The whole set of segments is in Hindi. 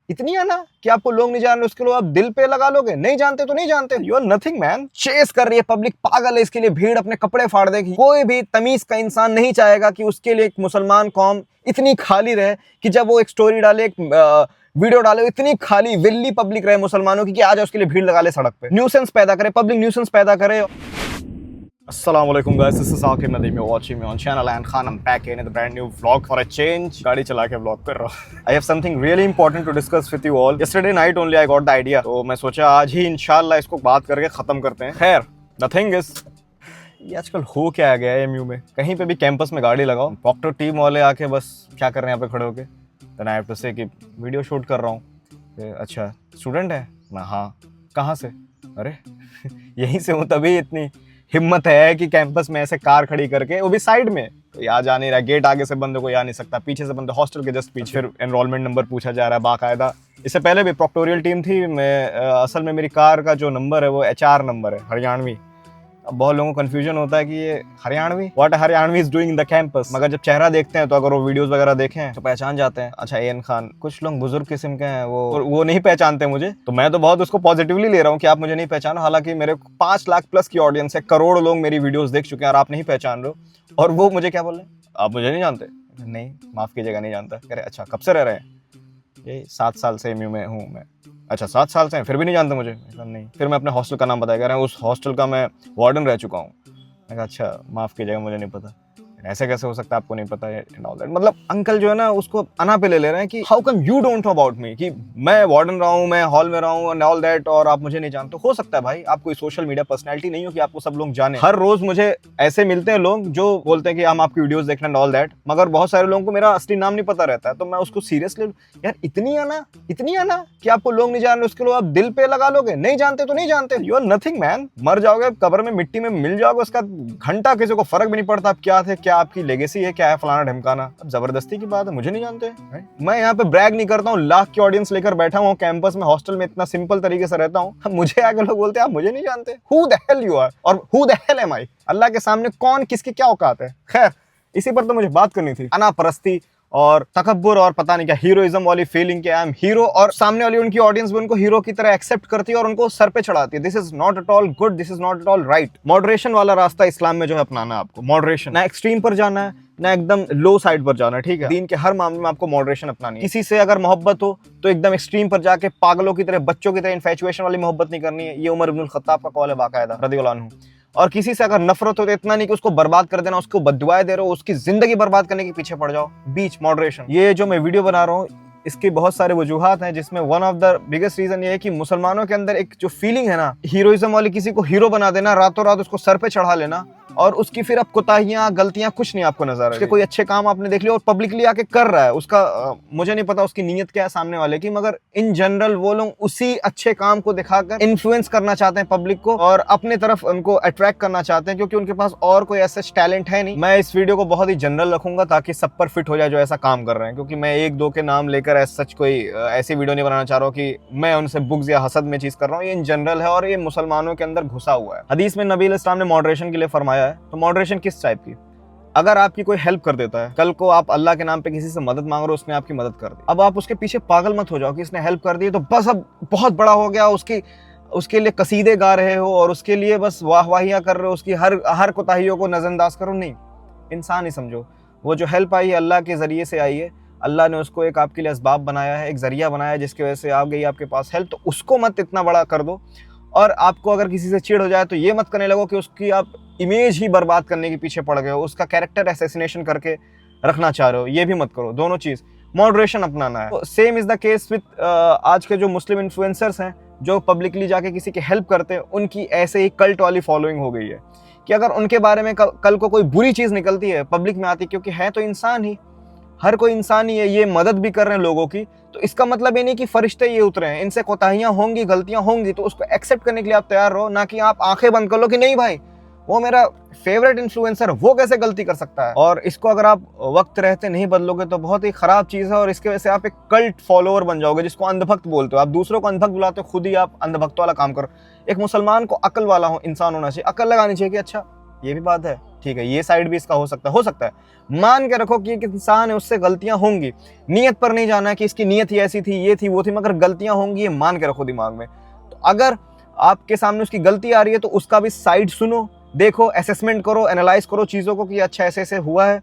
इतनी आना कि आपको लोग नहीं जान रहे, उसके लिए आप दिल पे लगा लोगे। नहीं जानते तो नहीं जानते, you are nothing man. Chase कर रही है पब्लिक, पागल है इसके लिए, भीड़ अपने कपड़े फाड़ देगी। कोई भी तमीज का इंसान नहीं चाहेगा कि उसके लिए एक मुसलमान कौम इतनी खाली रहे कि जब वो एक स्टोरी डाले, एक वीडियो डाले, इतनी खाली विल्ली पब्लिक रहे मुसलमानों की कि आ जाए उसके लिए भीड़ लगा ले सड़क पे, न्यूसेंस पैदा करे, पब्लिक न्यूसेंस पैदा करे। Assalamualaikum guys, this is Saqib Nadeem, you're watching me on channel and Khan, I'm back in a brand new vlog for a change. गाड़ी चला के vlog कर रहा हूँ। I have something really important to discuss with you all. Yesterday night only I got the idea, तो मैं सोचा आज ही इंशाल्लाह इसको बात करके खत्म करते हैं। खैर, the thing is, ये आजकल हो क्या गया है एमयू में, कहीं पे भी कैंपस में गाड़ी लगाओ, डॉक्टर टीम वाले आके बस क्या कर रहे हैं यहाँ पे खड़े होके, देन आई हैव टू से कि वीडियो शूट कर रहा हूँ। अच्छा स्टूडेंट है ना? हाँ। कहाँ से? अरे यहीं से हूँ। तभी इतनी हिम्मत है कि कैंपस में ऐसे कार खड़ी करके, वो भी साइड में, तो यहाँ जा नहीं रहा, गेट आगे से बंदे को आ नहीं सकता, पीछे से बंदे हॉस्टल के जस्ट पीछे। फिर एनरोलमेंट नंबर पूछा जा रहा है बाकायदा। इससे पहले भी प्रोक्टोरियल टीम थी, मैं असल में मेरी कार का जो नंबर है वो HR नंबर है, हरियाणवी। अब बहुत लोगों को कंफ्यूजन होता है कि ये Haryanvi, what Haryanvi is doing in the campus, मगर जब चेहरा देखते हैं तो अगर वो वीडियोस वगैरह देखें तो पहचान जाते हैं। अच्छा AN खान, कुछ लोग बुजुर्ग किस्म के हैं, वो नहीं पहचानते मुझे, तो मैं तो बहुत उसको पॉजिटिवली ले रहा हूँ कि आप मुझे नहीं पहचानो। हालांकि मेरे 5 लाख प्लस की ऑडियंस है, करोड़ लोग मेरी वीडियोस देख चुके हैं और आप नहीं पहचान रहे हो। और वो मुझे क्या बोल रहे हैं, आप मुझे नहीं जानते? नहीं, माफ कीजिएगा, नहीं जानता। कह रहे अच्छा कब से रह रहे हैं? ये 7 साल से एमयू में हूँ मैं। अच्छा 7 साल से हैं, फिर भी नहीं जानते मुझे? नहीं। फिर मैं अपने हॉस्टल का नाम बताया, कह रहे हैं उस हॉस्टल का मैं वार्डन रह चुका हूँ। मैं कहा अच्छा माफ़ कीजिएगा, मुझे नहीं पता। ऐसे कैसे हो सकता है आपको नहीं पता है? मतलब अंकल जो है ना उसको अना पे ले रहे हैं कि how come you don't know about me, कि मैं वार्डन रहा हूँ, मैं हॉल में रहा हूँ एंड ऑल दैट, और आप मुझे नहीं जानते। हो सकता है भाई आप कोई सोशल मीडिया पर्सनैलिटी नहीं हो कि आपको सब लोग जाने। हर रोज मुझे ऐसे मिलते हैं लोग जो बोलते हैं कि हम आपकी वीडियोस देखना एंड ऑल दैट, मगर बहुत सारे लोगों को मेरा असली नाम नहीं पता रहता है, तो मैं उसको सीरियसली यार इतनी आना कि आपको लोग नहीं जान रहे, उसके लिए आप दिल पे लगा लोगे। नहीं जानते तो नहीं जानते, यू आर नथिंग मैन। मर जाओगे कब्र में, मिट्टी में मिल जाओगे, उसका घंटा किसी को फर्क भी नहीं पड़ता आप क्या थे, क्या आपकी लेगेसी है, क्या है, फलाना ढमकाना। अब जबरदस्ती की बात है, मुझे नहीं जानते। मैं यहाँ पे ब्रैग नहीं करता हूँ, लाख की ऑडियंस लेकर बैठा हूँ कैंपस में, हॉस्टल में इतना सिंपल तरीके से रहता हूँ। मुझे आगे लोग बोलते हैं आप मुझे नहीं जानते। Who the hell you are और who the hell am I? अल्लाह के सामने कौन किसकी क्या औकात है? खैर, इसी पर तो मुझे बात करनी थी। अनापरस्ती और तकब्बुर और पता नहीं क्या हीरोइज्म वाली फीलिंग के आई एम हीरो, और सामने वाली उनकी ऑडियंस भी उनको हीरो की तरह एक्सेप्ट करती है और उनको सर पे चढ़ाती है। This is not at all good, this is not at all right. Moderation वाला रास्ता इस्लाम में जो है अपनाना है आपको। मॉडरेशन, ना एक्सट्रीम पर जाना है ना एकदम लो साइड पर जाना है, ठीक है? दीन के हर मामले में आपको मॉडरेशन अपनानी है। किसी से अगर मोहब्बत हो तो एकदम एक्सट्रीम पर जाके पागलों की तरह, बच्चों की तरह इन्फैचुएशन वाली मोहब्बत नहीं करनी है। ये उमर इब्नुल खत्ताब का कौल है बाकायदा, रदियल्लाहु अन्हु। और किसी से अगर नफरत हो तो इतना नहीं कि उसको बर्बाद कर देना, उसको बद्दुआएं दे रहे हो, उसकी जिंदगी बर्बाद करने के पीछे पड़ जाओ। बीच मॉडरेशन। ये जो मैं वीडियो बना रहा हूँ इसकी बहुत सारे वजूहात हैं, जिसमें one of the biggest reason ये है कि मुसलमानों के अंदर एक जो फीलिंग है ना, हीरोइज्म वाली, किसी को हीरो बना देना, रातों रात उसको सर पे चढ़ा लेना, और उसकी फिर अब कोताहियां गलतियां कुछ नहीं आपको नजर आ रही। कोई अच्छे काम आपने देख लिया और पब्लिकली आके कर रहा है, उसका मुझे नहीं पता उसकी नीयत क्या है सामने वाले की, मगर इन जनरल वो लोग उसी अच्छे काम को दिखाकर इन्फ्लुएंस करना चाहते हैं पब्लिक को और अपने तरफ उनको अट्रैक्ट करना चाहते हैं, क्योंकि उनके पास और कोई ऐसा टैलेंट है नहीं। मैं इस वीडियो को बहुत ही जनरल रखूंगा ताकि सब पर फिट हो जाए जो ऐसा काम कर रहे हैं, क्योंकि मैं एक दो के नाम लेकर सच कोई ऐसी वीडियो नहीं बनाना चाह रहा हूँ कि मैं उनसे बुग्ज या हसद में चीज कर रहा हूँ। ये इन जनरल है और ये मुसलमानों के अंदर घुसा हुआ है। हदीस में नबी इस्लाम ने मॉडरेशन के लिए फरमाया है। तो मॉडरेशन किस टाइप की? अगर आपकी कोई हेल्प कर देता है, कल को आप अल्लाह के नाम पे किसी से मदद मांग रहे हो, उसने आपकी मदद कर दी, अब आप उसके पीछे पागल मत हो जाओ कि इसने हेल्प कर दी तो बस अब बहुत बड़ा हो गया, उसके लिए कसीदे गा रहे हो और उसके लिए बस वाहवाहियां कर रहे हो, उसकी हर कोताहियों को नजरअंदाज करो। नहीं, इंसान ही समझो। वो जो हेल्प आई है अल्लाह के जरिए से आई है, अल्लाह ने उसको एक आपके लिए असबाब बनाया है, एक जरिया बनाया है जिसकी वजह से आ गई आपके पास हेल्प, तो उसको मत इतना बड़ा कर दो। और आपको अगर किसी से चिढ़ हो जाए तो ये मत करने लगो कि उसकी आप इमेज ही बर्बाद करने के पीछे पड़ गए हो, उसका कैरेक्टर असैसिनेशन करके रखना चाह रहे हो, ये भी मत करो। दोनों चीज मॉडरेशन अपनाना है। Same is the case with आज के जो मुस्लिम इन्फ्लुएंसर्स हैं जो पब्लिकली जाके किसी की हेल्प करते हैं, उनकी ऐसे ही कल्ट वाली फॉलोइंग हो गई है कि अगर उनके बारे में कल को कोई बुरी चीज निकलती है, पब्लिक में आती है, क्योंकि है तो इंसान ही, हर कोई इंसान ही है, ये मदद भी कर रहे हैं लोगों की, तो इसका मतलब ये नहीं कि फरिश्ते ये उतरे हैं, इनसे कोताहियां होंगी, गलतियां होंगी, तो उसको एक्सेप्ट करने के लिए आप तैयार रहो, ना कि आप आंखें बंद कर लो कि नहीं भाई वो मेरा फेवरेट इन्फ्लुएंसर, वो कैसे गलती कर सकता है। और इसको अगर आप वक्त रहते नहीं बदलोगे तो बहुत ही खराब चीज है, और इसके वजह से आप एक कल्ट फॉलोअर बन जाओगे जिसको अंधभक्त बोलते हो। आप दूसरों को अंधभक्त बुलाते हो, खुद ही आप अंधभक्त वाला काम करो। एक मुसलमान को अकल वाला इंसान होना चाहिए, अकल लगानी चाहिए कि अच्छा ये भी बात है, ठीक है, ये साइड भी इसका हो सकता है। मान के रखो कि एक इंसान है, उससे गलतियां होंगी, नियत पर नहीं जाना है कि इसकी नियत ही ऐसी थी, ये थी वो थी, मगर गलतियां होंगी, ये मान के रखो दिमाग में। तो अगर आपके सामने उसकी गलती आ रही है तो उसका भी साइड सुनो, देखो, असेसमेंट करो, एनालाइज करो चीज़ों को कि अच्छा ऐसे ऐसे हुआ है,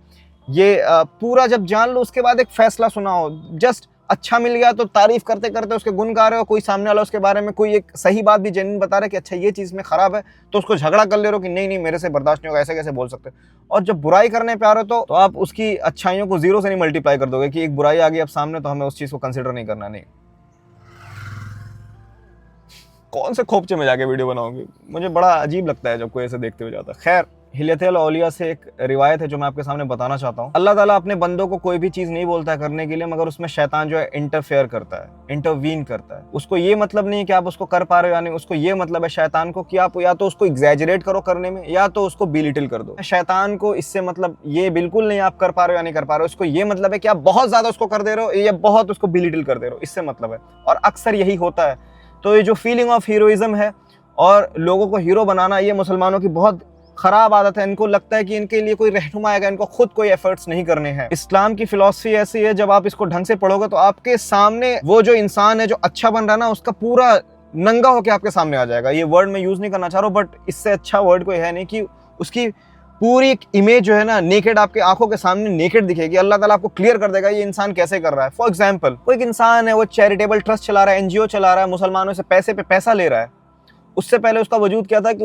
ये पूरा जब जान लो उसके बाद एक फैसला सुनाओ। जस्ट अच्छा मिल गया तो तारीफ करते करते उसके गुण गा रहे हो, कोई सामने वाला उसके बारे में कोई एक सही बात भी जेन्युइन बता रहा है कि अच्छा ये चीज़ में खराब है, तो उसको झगड़ा कर ले रहे हो कि नहीं नहीं मेरे से बर्दाश्त नहीं होगा, ऐसे कैसे बोल सकते हो। और जब बुराई करने पे आ रहे हो तो आप उसकी अच्छाइयों को जीरो से नहीं मल्टीप्लाई कर दोगे कि एक बुराई आ गई अब सामने तो हमें उस चीज़ को कंसिडर नहीं करना। नहीं, कौन से खोपचे में जाके वीडियो बनाओगे, मुझे बड़ा अजीब लगता है जब कोई ऐसे देखते हुए जाता है। खैर, हिलियतुल औलिया से एक रिवायत है जो मैं आपके सामने बताना चाहता हूँ। अल्लाह ताला अपने बंदों को कोई भी चीज़ नहीं बोलता है करने के लिए, मगर उसमें शैतान जो है इंटरफेयर करता है, इंटरवीन करता है। उसको ये मतलब नहीं है कि आप उसको कर पा रहे हो या नहीं, उसको ये मतलब है शैतान को कि आप या तो उसको एग्जैजरेट करो करने में या तो उसको बिलिटिल कर दो। शैतान को इससे मतलब ये बिल्कुल नहीं आप कर पा रहे हो या नहीं कर पा रहे हो, उसको ये मतलब है कि आप बहुत ज़्यादा उसको कर दे रहे हो या बहुत उसको बिलिटिल कर दे रहे हो, इससे मतलब है। और अक्सर यही होता है। तो ये जो फीलिंग ऑफ हीरोइज्म है और लोगों को हीरो बनाना, ये मुसलमानों की बहुत खराब आदत है। इनको लगता है कि इनके लिए कोई रहनुमा आएगा, इनको खुद कोई एफर्ट्स नहीं करने हैं। इस्लाम की फिलॉसफी ऐसी है, जब आप इसको ढंग से पढ़ोगे तो आपके सामने वो जो इंसान है जो अच्छा बन रहा है ना, उसका पूरा नंगा होकर आपके सामने आ जाएगा। ये वर्ड मैं यूज नहीं करना चाह रहा हूँ, बट इससे अच्छा वर्ड कोई है नहीं कि उसकी पूरी एक इमेज जो है ना नेकेड आपके आंखों के सामने नेकेड दिखेगी। अल्लाह ताला आपको क्लियर कर देगा ये इंसान कैसे कर रहा है। फॉर एग्जाम्पल, कोई एक इंसान है, वो चैरिटेबल ट्रस्ट चला रहा है, एनजीओ चला रहा है, मुसलमानों से पैसे पे पैसा ले रहा है। उससे पहले उसका वजूद क्या था कि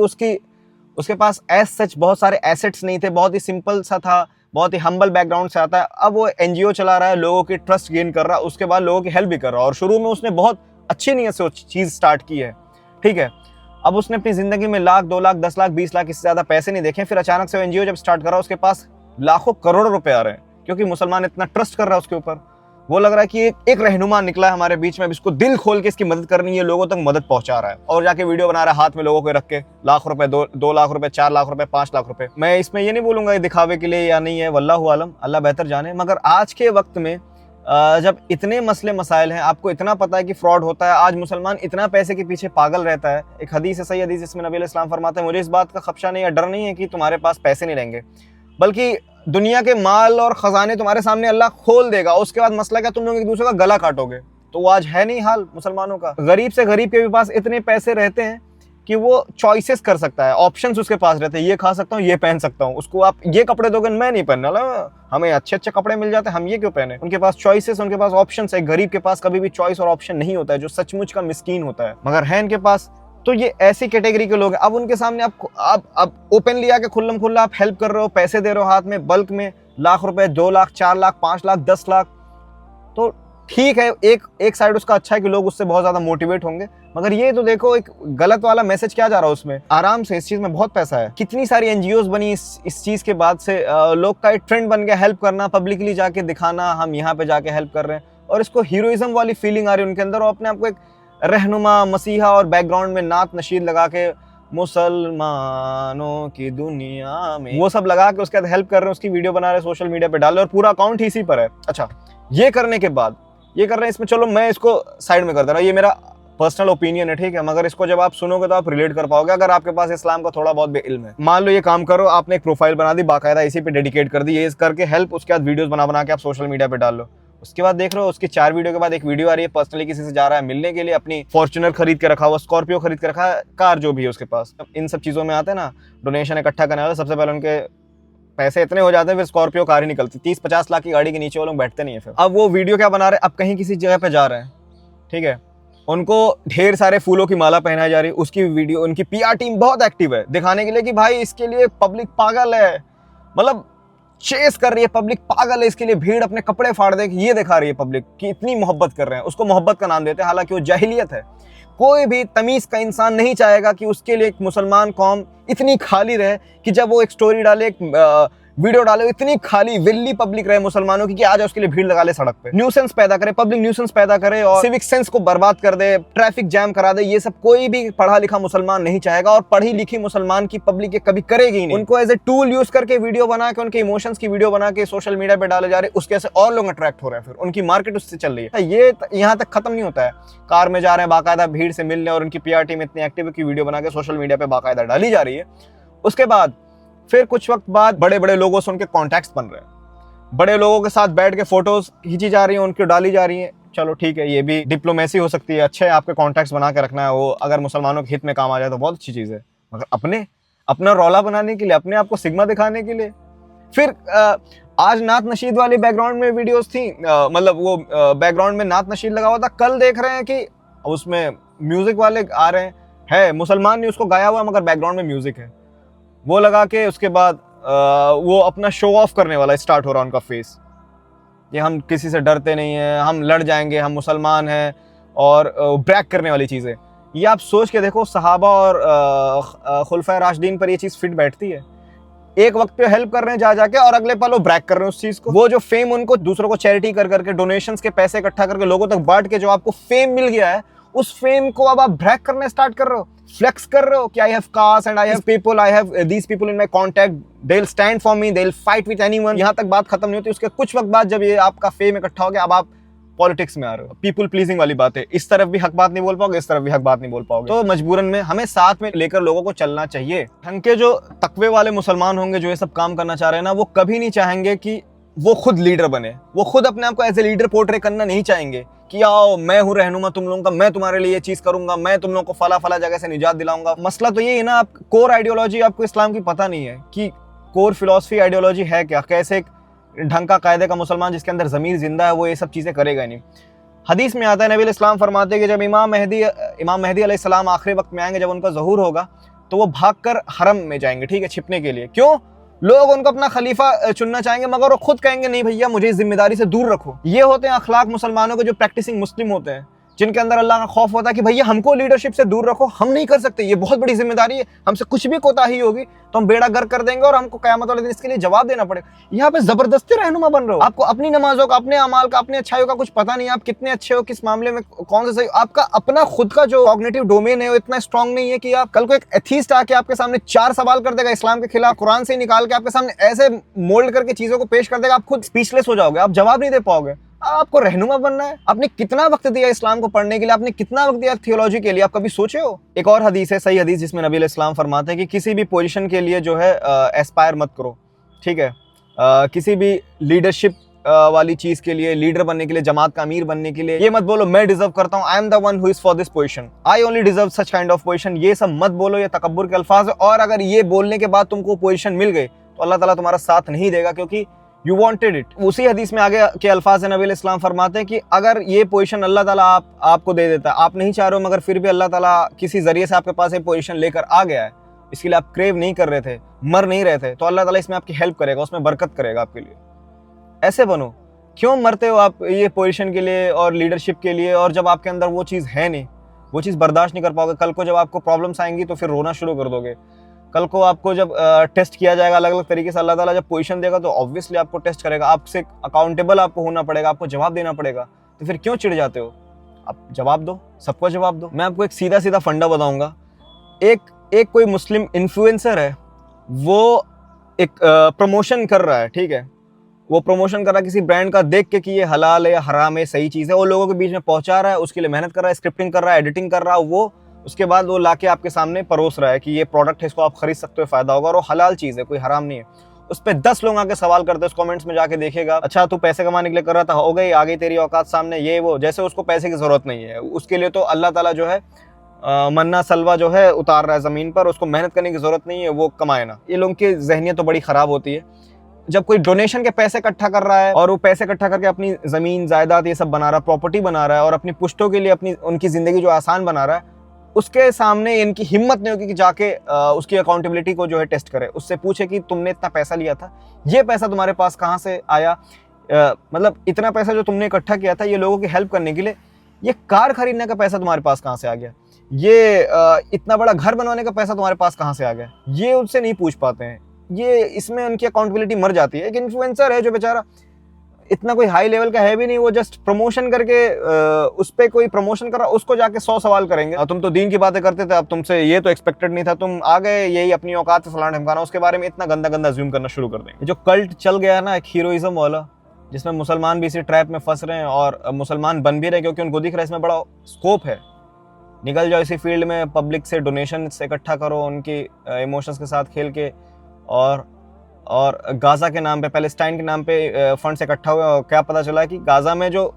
उसके पास एज सच बहुत सारे एसेट्स नहीं थे, बहुत ही सिंपल सा था, बहुत ही हम्बल बैकग्राउंड से आता है। अब वो एनजीओ चला रहा है, लोगों की ट्रस्ट गेन कर रहा है, उसके बाद लोगों की हेल्प भी कर रहा है। और शुरू में उसने बहुत अच्छी नीयत से वो चीज़ स्टार्ट की है, ठीक है। अब उसने अपनी जिंदगी में लाख, 2 लाख, 10 लाख, 20 लाख, इससे ज्यादा पैसे नहीं देखे। फिर अचानक से वो एनजीओ जब स्टार्ट कर रहा है, उसके पास लाखों करोड़ों रुपए आ रहे हैं, क्योंकि मुसलमान इतना ट्रस्ट कर रहा है उसके ऊपर। वो लग रहा है कि एक रहनुमा निकला है हमारे बीच में, अब इसको दिल खोल के इसकी मदद करनी है, लोगों तक मदद पहुंचा रहा है। और जाके वीडियो बना रहा है हाथ में लोगों को रख के, लाख रुपए, 2 लाख रुपए, 4 लाख रुपए, 5 लाख रुपए। मैं इसमें ये नहीं बोलूंगा ये दिखावे के लिए या नहीं है, वल्लाहु आलम, अल्लाह बेहतर जाने। मगर आज के वक्त में जब इतने मसले मसाइल हैं, आपको इतना पता है कि फ्रॉड होता है, आज मुसलमान इतना पैसे के पीछे पागल रहता है। एक हदीस है, सही हदीस, जिसमें नबी अलैहि सलाम फरमाते हैं, मुझे इस बात का खदशा नहीं है, डर नहीं है कि तुम्हारे पास पैसे नहीं रहेंगे, बल्कि दुनिया के माल और खजाने तुम्हारे सामने अल्लाह खोल देगा। उसके बाद मसला क्या, तुम लोग एक दूसरे का गला काटोगे। तो वो आज है नहीं हाल मुसलमानों का। गरीब से गरीब के भी पास इतने पैसे रहते हैं कि वो चॉइसेस कर सकता है, ऑप्शंस उसके पास रहते हैं, ये खा सकता हूँ, ये पहन सकता हूँ। उसको आप ये कपड़े दोगे, मैं नहीं पहनने वाला, हमें अच्छे अच्छे कपड़े मिल जाते हैं, हम ये क्यों पहने। उनके पास चॉइसेस, उनके पास ऑप्शंस है। गरीब के पास कभी भी चॉइस और ऑप्शन नहीं होता है, जो सचमुच का मिस्कीन होता है, मगर है इनके पास। तो ये ऐसी कैटेगरी के लोग हैं। अब उनके सामने आप ओपनली आके खुल्लम खुल्ला आप हेल्प कर रहे हो, पैसे दे रहे हो हाथ में, बल्क में, लाख रुपए, 2 लाख, 4 लाख, 5 लाख, 10 लाख, तो ठीक है। एक साइड उसका अच्छा है कि लोग उससे बहुत ज्यादा मोटिवेट होंगे, मगर ये तो देखो एक गलत वाला मैसेज क्या जा रहा है उसमें। आराम से, इस चीज में बहुत पैसा है। कितनी सारी एनजीओज बनी इस चीज के बाद से। लोग का एक ट्रेंड बन गया हेल्प करना, पब्लिकली जाके दिखाना हम यहाँ पे जाके हेल्प कर रहे हैं, और इसको हीरोइज्म वाली फीलिंग आ रही है उनके अंदर। और अपने आप को एक रहनुमा, मसीहा और बैकग्राउंड में नात नशीद लगा के, मुसलमानों की दुनिया में, वो सब लगा के उसके बाद हेल्प कर रहे हैं, उसकी वीडियो बना रहे हैं, सोशल मीडिया पे डाल रहे हैं, और पूरा अकाउंट ही इसी पर है। अच्छा, ये करने के बाद ये कर रहे हैं, इसमें चलो मैं इसको साइड में कर दे रहा हूँ, ये मेरा पर्सनल ओपिनियन है, ठीक है, मगर इसको जब आप सुनोगे तो आप रिलेट कर पाओगे अगर आपके पास इस्लाम का थोड़ा बहुत भी इल्म है। मान लो ये काम करो, आपने एक प्रोफाइल बना दी, बाकायदा इसी पे डेडिकेट कर दी, ये करके हेल्प, उसके बाद वीडियोस बना के आप सोशल मीडिया पे डाल लो। उसके बाद देख रहे हो उसकी 4 वीडियो के बाद एक वीडियो आ रही है, पर्सनली किसी से जा रहा है मिलने के लिए, अपनी फॉर्च्यूनर खरीद के रखा हुआ, स्कॉर्पियो खरीद के रखा है, कार जो भी है उसके पास। इन सब चीजों में आते हैं ना डोनेशन इकट्ठा करने वाले, सबसे पहले उनके पैसे इतने हो जाते हैं, फिर स्कॉर्पियो कार ही निकलती। 30-50 लाख की गाड़ी के नीचे वो लोग बैठते नहीं है। फिर अब वो वीडियो क्या बना रहे हैं, अब कहीं किसी जगह पे जा रहे हैं, ठीक है, उनको ढेर सारे फूलों की माला पहनाई जा रही है, उसकी वीडियो, उनकी पीआर टीम बहुत एक्टिव है दिखाने के लिए कि भाई इसके लिए पब्लिक पागल है, मतलब चेस कर रही है पब्लिक, पागल है इसके लिए, भीड़ अपने कपड़े फाड़ दे, ये दिखा रही है पब्लिक कि इतनी मोहब्बत कर रहे हैं। उसको मोहब्बत का नाम देते हैं, हालांकि वो जाहिलियत है। कोई भी तमीज का इंसान नहीं चाहेगा कि उसके लिए एक मुसलमान कौम इतनी खाली रहे कि जब वो एक स्टोरी डाले, एक वीडियो डाले, इतनी खाली विल्ली पब्लिक रहे मुसलमानों की कि आज उसके लिए भीड़ लगा ले सड़क पे, न्यूसेंस पैदा करे, पब्लिक न्यूसेंस पैदा करे और सिविक सेंस को बर्बाद कर दे, ट्रैफिक जैम करा दे। ये सब कोई भी पढ़ा लिखा मुसलमान नहीं चाहेगा, और पढ़ी लिखी मुसलमान की पब्लिक ये कभी करेगी नहीं। उनको एज ए टूल यूज करके वीडियो बना के, उनके इमोशंस की वीडियो बना के सोशल मीडिया पे डाले जा रहे, उसके से और लोग अट्रैक्ट हो रहे हैं, फिर उनकी मार्केट उससे चल रही है। ये यहाँ तक खत्म नहीं होता है, कार में जा रहे हैं बाकायदा भीड़ से मिलने, और उनकी पीआर टीम इतनी एक्टिव है कि वीडियो बना के सोशल मीडिया पे बाकायदा डाली जा रही है। उसके बाद फिर कुछ वक्त बाद बड़े बड़े लोगों से उनके कॉन्टैक्ट्स बन रहे हैं, बड़े लोगों के साथ बैठ के फोटोज खींची जा रही हैं, उनकी डाली जा रही हैं। चलो ठीक है, ये भी डिप्लोमेसी हो सकती है, अच्छे आपके कॉन्टैक्ट्स बना के रखना है, वो अगर मुसलमानों के हित में काम आ जाए तो बहुत अच्छी चीज़ है। मगर अपना रौला बनाने के लिए, अपने आप को सिग्मा दिखाने के लिए। फिर आज नात नशीद वाली बैकग्राउंड में वीडियोस थी, मतलब वो बैकग्राउंड में नात नशीद लगा हुआ था, कल देख रहे हैं कि उसमें म्यूजिक वाले आ रहे हैं, है मुसलमान ने उसको गाया हुआ मगर बैकग्राउंड में म्यूजिक है, वो लगा के उसके बाद वो अपना शो ऑफ करने वाला स्टार्ट हो रहा है उनका फेस, ये हम किसी से डरते नहीं हैं, हम लड़ जाएंगे, हम मुसलमान हैं, और ब्रैक करने वाली चीज़ें। ये आप सोच के देखो, सहाबा और खुलफा राशिदीन पर ये चीज़ फिट बैठती है। एक वक्त पे हेल्प कर रहे हैं जा जाके, और अगले पल वो ब्रैक कर रहे हैं उस चीज़ को। वो जो फेम उनको दूसरों को चैरिटी कर करके, डोनेशंस के पैसे इकट्ठा करके लोगों तक बांट के जो आपको फेम मिल गया है, उस फेम को अब आप ब्रैक करने स्टार्ट कर रहे हो, फ्लेक्स कर रहे हो कि I have cars and I have people, I have these people in my contact, they will stand for me, they will fight with anyone. यहाँ तक बात खत्म नहीं होती। उसके कुछ वक्त बाद जब ये आपका फेम इकट्ठा हो गया, अब आप पॉलिटिक्स में आ रहे हो। पीपल प्लीजिंग वाली बात है, इस तरफ भी हक बात नहीं बोल पाओगे, इस तरफ भी हक बात नहीं बोल पाओगे। तो मजबूरन में हमें साथ में लेकर लोगों को चलना चाहिए। ढंग के जो तकवे वाले मुसलमान होंगे जो ये सब काम करना चाह रहे हैं ना, वो कभी नहीं चाहेंगे कि वो खुद लीडर बने, वो खुद अपने आप को एज ए लीडर पोर्ट्रे करना नहीं चाहेंगे कि आओ मैं हूँ रहनुमा तुम लोगों का, मैं तुम्हारे लिए ये चीज करूंगा, मैं तुम लोगों को फला फला जगह से निजात दिलाऊंगा। मसला तो ये है ना, आप कोर आइडियोलॉजी आपको इस्लाम की पता नहीं है कि कोर फिलॉसफी आइडियोलॉजी है क्या, कैसे एक ढंग का कायदे का मुसलमान जिसके अंदर ज़मीर जिंदा है वो ये सब चीज़ें करेगा नहीं। हदीस में आता है, नबी इस्लाम फरमाते हैं कि जब इमाम महदी अलैहिस्सलाम आखिरी वक्त में आएंगे, जब उनका ज़हूर होगा तो वो भागकर हरम में जाएंगे, ठीक है, छिपने के लिए। क्यों? लोग उनको अपना खलीफा चुनना चाहेंगे मगर वो खुद कहेंगे नहीं भैया मुझे इस जिम्मेदारी से दूर रखो। ये होते हैं अखलाक मुसलमानों के जो प्रैक्टिसिंग मुस्लिम होते हैं, जिनके अंदर अल्लाह का खौफ होता है कि भैया हमको लीडरशिप से दूर रखो, हम नहीं कर सकते, ये बहुत बड़ी जिम्मेदारी है, हमसे कुछ भी कोताही होगी तो हम बेड़ा गर्क कर देंगे और हमको क़यामत वाले दिन इसके लिए जवाब देना पड़ेगा। यहाँ पे जबरदस्ती रहनुमा बन रहे हो, आपको अपनी नमाजों का, अपने अमाल का, अपनी अच्छाइयों का कुछ पता नहीं, आप कितने अच्छे हो, किस मामले में कौन सा सही, आपका अपना खुद का जो कॉग्निटिव डोमेन है वो इतना स्ट्रांग नहीं है कि आप कल को एक एथीस्ट आके आपके सामने 4 सवाल कर देगा इस्लाम के खिलाफ, कुरान से निकाल के आपके सामने ऐसे मोल्ड करके चीजों को पेश कर देगा, आप खुद स्पीचलेस हो जाओगे, आप जवाब नहीं दे पाओगे। आपको रहनुमा बनना है, आपने कितना वक्त दिया इस्लाम को पढ़ने के लिए, आपने कितना वक्त दिया थियोलॉजी के लिए, आप कभी सोचे हो? एक और हदीस है, सही हदीस, जिसमें नबी इस्लाम फरमाते हैं कि किसी भी पोजीशन के लिए जो है एस्पायर मत करो, ठीक है, किसी भी लीडरशिप वाली चीज के लिए, लीडर बनने के लिए, जमात का अमीर बनने के लिए ये मत बोलो मैं डिजर्व करता हूँ, I am the one who is for this position, I only deserve such kind of position, ये सब मत बोलो, ये तकब्बुर के अल्फाज है। और अगर ये बोलने के बाद तुमको पोजीशन मिल गई तो अल्लाह ताला तुम्हारा साथ नहीं देगा, क्योंकि यू वॉन्टेड इट। उसी हदीस में आगे के अल्फाज नबी इस्लाम फरमाते हैं कि अगर ये पोजीशन अल्लाह ताला आपको दे देता है, आप नहीं चाह रहे हो मगर फिर भी अल्लाह ताला किसी जरिए से आपके पास एक पोजीशन लेकर आ गया है, इसके लिए आप क्रेव नहीं कर रहे थे, मर नहीं रहे थे, तो अल्लाह ताला इसमें आपकी हेल्प करेगा, उसमें बरकत करेगा आपके लिए। ऐसे बनो, क्यों मरते हो आप ये पोजीशन के लिए और लीडरशिप के लिए, और जब आपके अंदर वो चीज़ है नहीं, वो चीज़ बर्दाश्त नहीं कर पाओगे। कल को जब आपको प्रॉब्लम्स आएंगी तो फिर रोना शुरू कर दोगे। कल को आपको जब टेस्ट किया जाएगा अलग अलग तरीके से, अल्लाह ताला जब पोजीशन देगा तो ऑब्वियसली आपको टेस्ट करेगा, आपसे अकाउंटेबल आपको होना पड़ेगा, आपको जवाब देना पड़ेगा। तो फिर क्यों चिढ़ जाते हो? आप जवाब दो, सबको जवाब दो। मैं आपको एक सीधा सीधा फंडा बताऊंगा। एक कोई मुस्लिम इन्फ्लुएंसर है, वो एक प्रमोशन कर रहा है, ठीक है, वो प्रमोशन कर रहा है किसी ब्रांड का, देख के कि ये हलाल है या हराम है, सही चीज़ है, वो लोगों के बीच में पहुंचा रहा है, उसके लिए मेहनत कर रहा है, स्क्रिप्टिंग कर रहा है, एडिटिंग कर रहा है, वो उसके बाद वो लाके आपके सामने परोस रहा है कि ये प्रोडक्ट है, इसको आप खरीद सकते हो, फायदा होगा, और वो हलाल चीज़ है, कोई हराम नहीं है। उस पर 10 लोग आके सवाल करते हैं, उस कमेंट्स में जाके देखेगा, अच्छा तू पैसे कमाने के लिए कर रहा था, हो गई, आ गई तेरी औकात सामने, ये वो, जैसे उसको पैसे की जरूरत नहीं है, उसके लिए तो अल्लाह ताला जो है मन्ना सलवा जो है उतार रहा है ज़मीन पर, उसको मेहनत करने की ज़रूरत नहीं है, वो कमाए ना। ये लोगों की ज़हनियत तो बड़ी ख़राब होती है। जब कोई डोनेशन के पैसे इकट्ठा कर रहा है और वो पैसे इकट्ठा करके अपनी ज़मीन जायदाद ये सब बना रहा है, प्रॉपर्टी बना रहा है, और अपनी पुश्तों के लिए अपनी उनकी ज़िंदगी जो आसान बना रहा है, उसके सामने इनकी हिम्मत नहीं होगी कि जाके उसकी अकाउंटेबिलिटी को जो है टेस्ट करे, उससे पूछे कि तुमने इतना पैसा लिया था, ये पैसा तुम्हारे पास कहाँ से आया, मतलब इतना पैसा जो तुमने इकट्ठा किया था ये लोगों की हेल्प करने के लिए, ये कार खरीदने का पैसा तुम्हारे पास कहाँ से आ गया, ये इतना बड़ा घर बनवाने का पैसा तुम्हारे पास कहाँ से आ गया, ये उनसे नहीं पूछ पाते हैं। ये इसमें उनकी अकाउंटेबिलिटी मर जाती है। एक इन्फ्लुएंसर है जो बेचारा इतना कोई हाई लेवल का है भी नहीं, वो जस्ट प्रमोशन करके उस पर कोई प्रमोशन कर रहा, उसको जाके 100 सवाल करेंगे, तुम तो दीन की बातें करते थे, अब तुमसे ये तो एक्सपेक्टेड नहीं था, तुम आ गए यही अपनी औकात से फलाना ढमकाना, उसके बारे में इतना गंदा गंदा ज्यूम करना शुरू कर देंगे। जो कल्ट चल गया है ना एक हीरोइज्म वाला, जिसमें मुसलमान भी इसी ट्रैप में फंस रहे हैं और मुसलमान बन भी रहे, क्योंकि उनको दिख रहा है इसमें बड़ा स्कोप है, निकल जाओ इसी फील्ड में, पब्लिक से डोनेशन इकट्ठा करो, उनकी इमोशंस के साथ खेल के, और गाज़ा के नाम पे, पैलेस्टाइन के नाम पे फंड्स इकट्ठा हुए। और क्या पता चला कि गाज़ा में जो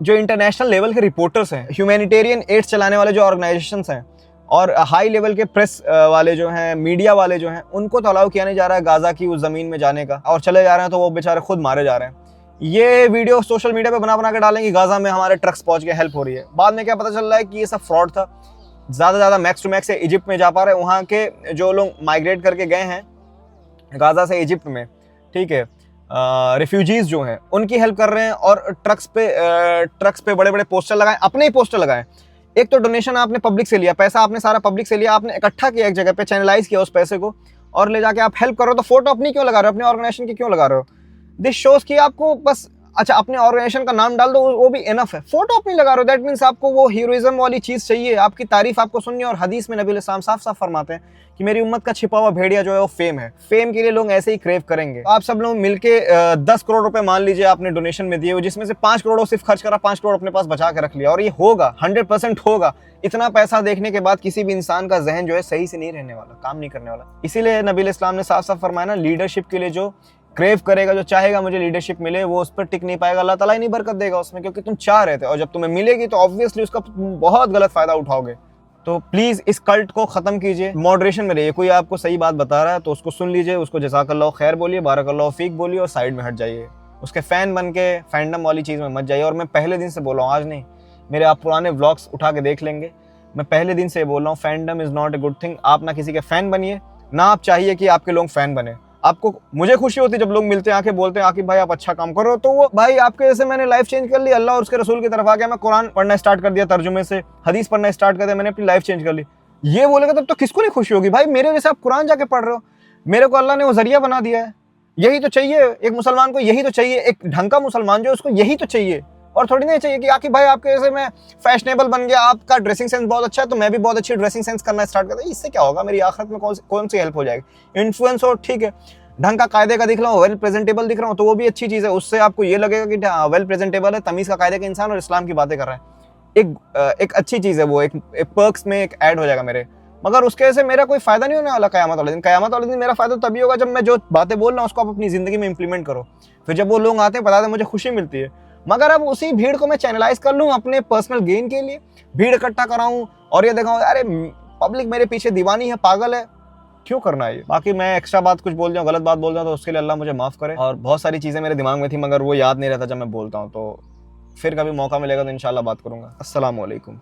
इंटरनेशनल लेवल के रिपोर्टर्स हैं, ह्यूमैनिटेरियन एड्स चलाने वाले जो ऑर्गेनाइजेशंस हैं और हाई लेवल के प्रेस वाले जो हैं, मीडिया वाले जो हैं, उनको तो अलाउ किया नहीं जा रहा है गाज़ा की उस ज़मीन में जाने का, और चले जा रहे हैं तो वो बेचारे खुद मारे जा रहे हैं। ये वीडियो सोशल मीडिया पे बना के डालेंगे गाज़ा में हमारे ट्रक्स पहुंच के हेल्प हो रही है। बाद में क्या पता चल रहा है कि ये सब फ्रॉड था। ज़्यादा मैक्स टू मैक्स से इजिप्ट में जा पा रहे हैं, वहाँ के जो लोग माइग्रेट करके गए हैं गाज़ा से इजिप्ट में, ठीक है, रिफ्यूजीज जो हैं उनकी हेल्प कर रहे हैं। और ट्रक्स पे बड़े बड़े पोस्टर लगाए, अपने ही पोस्टर लगाए। एक तो डोनेशन आपने पब्लिक से लिया, पैसा आपने सारा पब्लिक से लिया, आपने इकट्ठा किया एक जगह पे, चैनलाइज किया उस पैसे को, और ले जाके आप हेल्प करो। तो फोटो अपनी क्यों लगा रहे हो, अपने ऑर्गेनाइजेशन की क्यों लगा रहे हो? दिस शोज कि आपको बस, अच्छा अपने ऑर्गेनाइजेशन का नाम डाल दो, वो भी इनफ है। फोटो अपनी लगा रहे हो, दैट मीन्स आपको वो हीरोइज्म वाली चीज चाहिए, आपकी तारीफ आपको सुननी है। और हदीस में नबी अलैहि साफ साफ फरमाते हैं कि मेरी उम्मत का छिपा हुआ भेड़िया जो है वो फेम है। फेम के लिए लोग ऐसे ही क्रेव करेंगे। आप सब लोग मिलके 10 करोड़ रुपए मान लीजिए आपने डोनेशन में दिए, जिसमें से 5 करोड़ सिर्फ खर्च करा, 5 करोड़ अपने पास बचा के रख लिया, और ये होगा 100% होगा। इतना पैसा देखने के बाद किसी भी इंसान का जहन जो है सही से नहीं रहने वाला, काम नहीं करने वाला। इसीलिए नबी इस्लाम ने साफ साफ फरमाया ना, लीडरशिप के लिए जो क्रेव करेगा, जो चाहेगा मुझे लीडरशिप मिले, वो उस पर टिक नहीं पाएगा, अल्लाह ताला ही नहीं बरकत देगा उसमें, क्योंकि तुम चाह रहे थे, और जब तुम्हें मिलेगी तो ऑब्वियसली उसका बहुत गलत फायदा उठाओगे। तो प्लीज इस कल्ट को खत्म कीजिए, मॉडरेशन में रहिए। कोई आपको सही बात बता रहा है तो उसको सुन लीजिए, उसको जज़ाकल्लाह खैर बोलिए, बारकल्लाह फीक बोलिए, और साइड में हट जाइए। उसके फैन बन के फैंडम वाली चीज़ में मत जाइए। और मैं पहले दिन से बोल रहा हूँ, आज नहीं, मेरे आप पुराने व्लॉग्स उठा के देख लेंगे, मैं पहले दिन से बोल रहा हूँ, fandom is not a good thing. आप ना किसी के फ़ैन बनिए, ना आप चाहिए कि आपके लोग फ़ैन बने। आपको, मुझे खुशी होती है जब लोग मिलते हैं, आके बोलते हैं आकिब भाई आप अच्छा काम कर रहे हो, तो वो भाई आपके जैसे मैंने लाइफ चेंज कर ली, अल्लाह और उसके रसूल की तरफ आ गया, मैं कुरान पढ़ना स्टार्ट कर दिया, तर्जुमे से हदीस पढ़ना स्टार्ट कर दिया, मैंने अपनी लाइफ चेंज कर ली। ये बोलेगा तब तो किसको नहीं खुशी होगी? भाई मेरे जैसे आप कुरान जाके पढ़ रहे हो, मेरे को अल्लाह ने वो जरिया बना दिया है। यही तो चाहिए एक मुसलमान को, यही तो चाहिए एक ढंग का मुसलमान जो उसको यही तो चाहिए। और थोड़ी नहीं चाहिए कि आकिब भाई आपके जैसे मैं फैशनेबल बन गया, आपका ड्रेसिंग सेंस बहुत अच्छा है तो मैं भी बहुत अच्छी ड्रेसिंग सेंस करना स्टार्ट कर दिया। इससे क्या होगा? मेरी आखिरत में कौन सी हेल्प हो जाएगी? इन्फ्लुएंस हो, ठीक है, ढंग का कायदे का दिख रहा हूँ, वेल प्रेजेंटेबल दिख रहा हूँ, तो वो भी अच्छी चीज़ है। उससे आपको ये लगेगा कि वेल प्रेजेंटेबल है, तमीज़ का कायदे का इंसान, और इस्लाम की बातें कर रहा है। एक अच्छी चीज़ है, वो एक पर्क्स में एक ऐड हो जाएगा मेरे। मगर उसके से मेरा कोई फायदा नहीं होने वाला क़यामत वाले दिन। क़यामत वाले दिन मेरा फायदा तभी होगा जब मैं जो बातें बोल रहा हूँ उसको आप अपनी ज़िंदगी में इंप्लीमेंट करो। फिर जब वो लोग आते हैं बताते हैं, मुझे खुशी मिलती है। मगर अब उसी भीड़ को मैं चैनलाइज कर लूँ अपने पर्सनल गेन के लिए, भीड़ इकट्ठा कराऊँ और ये दिखाऊँ अरे पब्लिक मेरे पीछे दीवानी है, पागल है, क्यों करना है ये? बाकी मैं एक्स्ट्रा बात कुछ बोल जाऊँ, गलत बात बोल जाऊँ तो उसके लिए अल्लाह मुझे माफ़ करे। और बहुत सारी चीज़ें मेरे दिमाग में थी मगर वो याद नहीं रहता जब मैं बोलता हूँ, तो फिर कभी मौका मिलेगा तो इंशाल्लाह बात करूँगा। अस्सलाम वालेकुम।